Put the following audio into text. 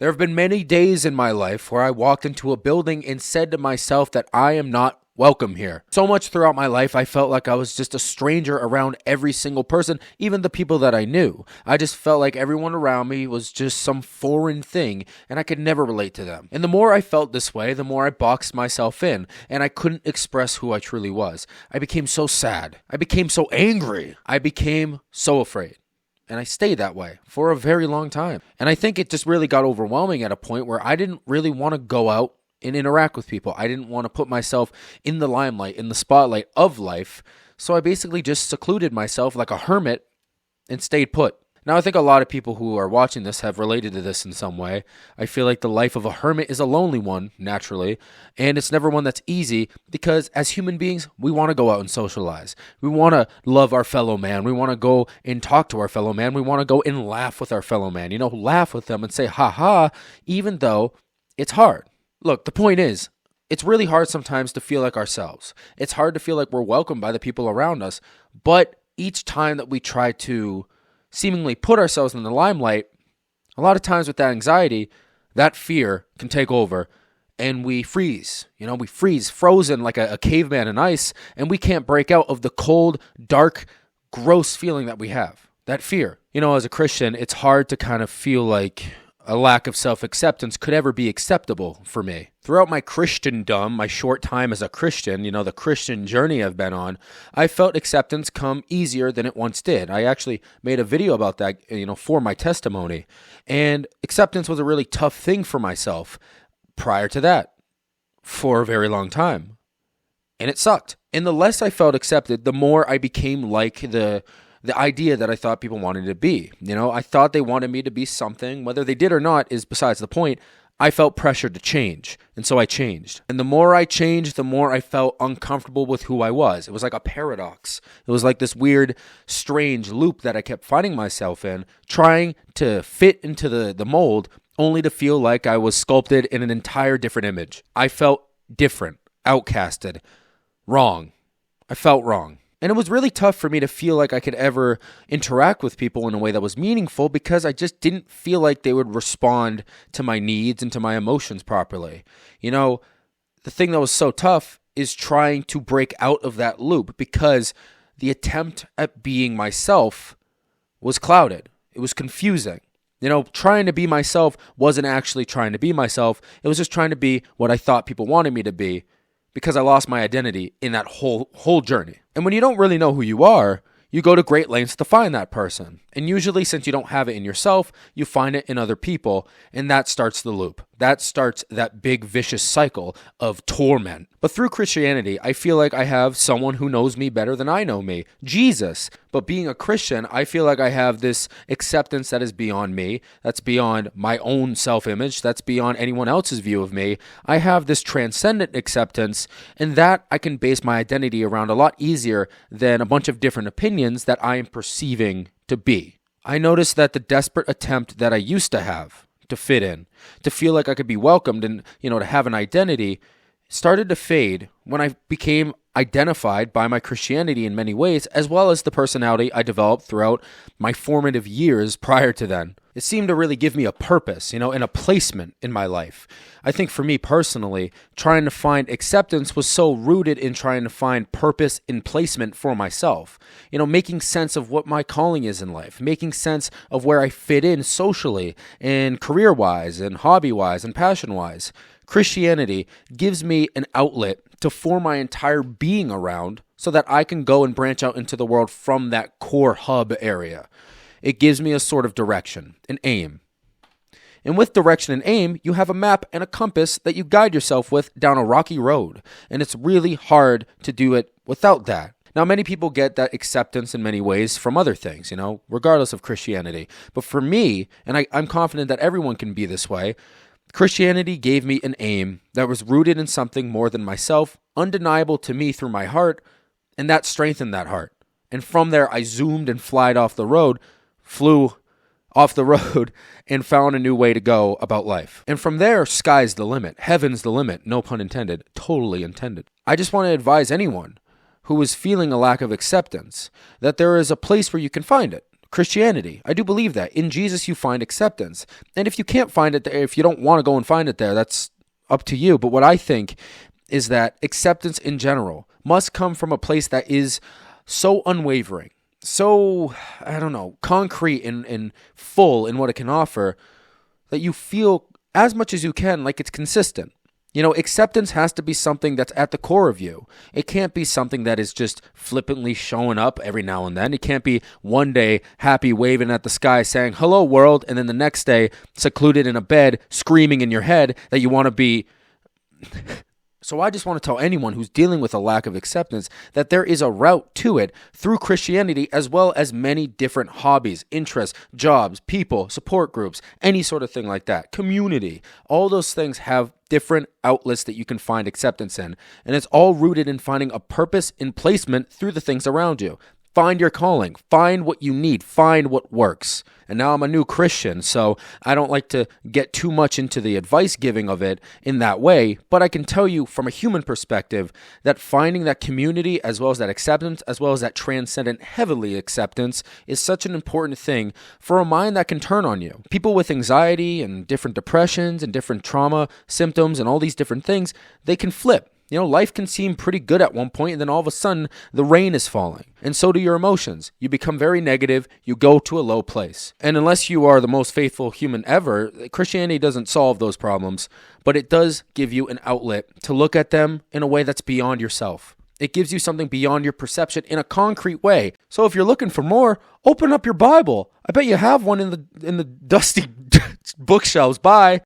There have been many days in my life where I walked into a building and said to myself that I am not welcome here. So much throughout my life, I felt like I was just a stranger around every single person, even the people that I knew. I just felt like everyone around me was just some foreign thing, and I could never relate to them. And the more I felt this way, the more I boxed myself in, and I couldn't express who I truly was. I became so sad. I became so angry. I became so afraid. And I stayed that way for a very long time. And I think it just really got overwhelming at a point where I didn't really want to go out and interact with people. I didn't want to put myself in the limelight, in the spotlight of life. So I basically just secluded myself like a hermit and stayed put. Now, I think a lot of people who are watching this have related to this in some way. I feel like the life of a hermit is a lonely one, naturally, and it's never one that's easy because as human beings, we want to go out and socialize. We want to love our fellow man. We want to go and talk to our fellow man. We want to go and laugh with our fellow man, laugh with them and say, ha ha, even though it's hard. Look, the point is, it's really hard sometimes to feel like ourselves. It's hard to feel like we're welcomed by the people around us, but each time that we try to seemingly put ourselves in the limelight, a lot of times with that anxiety, that fear can take over and we freeze. We freeze, frozen like a caveman in ice, and we can't break out of the cold, dark, gross feeling that we have, that fear. As a Christian, it's hard to kind of feel like a lack of self-acceptance could ever be acceptable for me. Throughout my Christendom, my short time as a Christian, the Christian journey I've been on, I felt acceptance come easier than it once did. I actually made a video about that, for my testimony. And acceptance was a really tough thing for myself prior to that for a very long time. And it sucked. And the less I felt accepted, the more I became like the idea that I thought people wanted to be. I thought they wanted me to be something. Whether they did or not is besides the point. I felt pressured to change, and so I changed. And the more I changed, the more I felt uncomfortable with who I was. It was like a paradox. It was like this weird, strange loop that I kept finding myself in, trying to fit into the mold, only to feel like I was sculpted in an entire different image. I felt different, outcasted, wrong. I felt wrong. And it was really tough for me to feel like I could ever interact with people in a way that was meaningful because I just didn't feel like they would respond to my needs and to my emotions properly. The thing that was so tough is trying to break out of that loop because the attempt at being myself was clouded. It was confusing. Trying to be myself wasn't actually trying to be myself. It was just trying to be what I thought people wanted me to be, because I lost my identity in that whole journey. And when you don't really know who you are, you go to great lengths to find that person. And usually, since you don't have it in yourself, you find it in other people, and that starts the loop. That starts that big vicious cycle of torment. But through Christianity, I feel like I have someone who knows me better than I know me, Jesus. But being a Christian, I feel like I have this acceptance that is beyond me, that's beyond my own self-image, that's beyond anyone else's view of me. I have this transcendent acceptance, and that I can base my identity around a lot easier than a bunch of different opinions that I am perceiving to be. I noticed that the desperate attempt that I used to have to fit in, to feel like I could be welcomed and, to have an identity, started to fade when I became identified by my Christianity in many ways, as well as the personality I developed throughout my formative years prior to then. It seemed to really give me a purpose, and a placement in my life. I think for me personally, trying to find acceptance was so rooted in trying to find purpose and placement for myself. Making sense of what my calling is in life, making sense of where I fit in socially and career-wise and hobby-wise and passion-wise. Christianity gives me an outlet to form my entire being around so that I can go and branch out into the world from that core hub area. It gives me a sort of direction, an aim. And with direction and aim, you have a map and a compass that you guide yourself with down a rocky road. And it's really hard to do it without that. Now, many people get that acceptance in many ways from other things, regardless of Christianity. But for me, and I'm confident that everyone can be this way, Christianity gave me an aim that was rooted in something more than myself, undeniable to me through my heart, and that strengthened that heart. And from there, I zoomed and flew off the road, and found a new way to go about life. And from there, sky's the limit. Heaven's the limit. No pun intended. Totally intended. I just want to advise anyone who is feeling a lack of acceptance that there is a place where you can find it. Christianity. I do believe that. In Jesus, you find acceptance. And if you can't find it there, if you don't want to go and find it there, that's up to you. But what I think is that acceptance in general must come from a place that is so unwavering, so, concrete and full in what it can offer, that you feel as much as you can like it's consistent. Acceptance has to be something that's at the core of you. It can't be something that is just flippantly showing up every now and then. It can't be one day happy waving at the sky saying, hello world, and then the next day secluded in a bed screaming in your head that you want to be... So I just want to tell anyone who's dealing with a lack of acceptance that there is a route to it through Christianity, as well as many different hobbies, interests, jobs, people, support groups, any sort of thing like that. Community. All those things have different outlets that you can find acceptance in. And it's all rooted in finding a purpose in placement through the things around you. Find your calling. Find what you need. Find what works. And now I'm a new Christian, so I don't like to get too much into the advice giving of it in that way, but I can tell you from a human perspective that finding that community as well as that acceptance, as well as that transcendent heavenly acceptance is such an important thing for a mind that can turn on you. People with anxiety and different depressions and different trauma symptoms and all these different things, they can flip. Life can seem pretty good at one point, and then all of a sudden, the rain is falling. And so do your emotions. You become very negative. You go to a low place. And unless you are the most faithful human ever, Christianity doesn't solve those problems, but it does give you an outlet to look at them in a way that's beyond yourself. It gives you something beyond your perception in a concrete way. So if you're looking for more, open up your Bible. I bet you have one in the dusty bookshelves. Bye.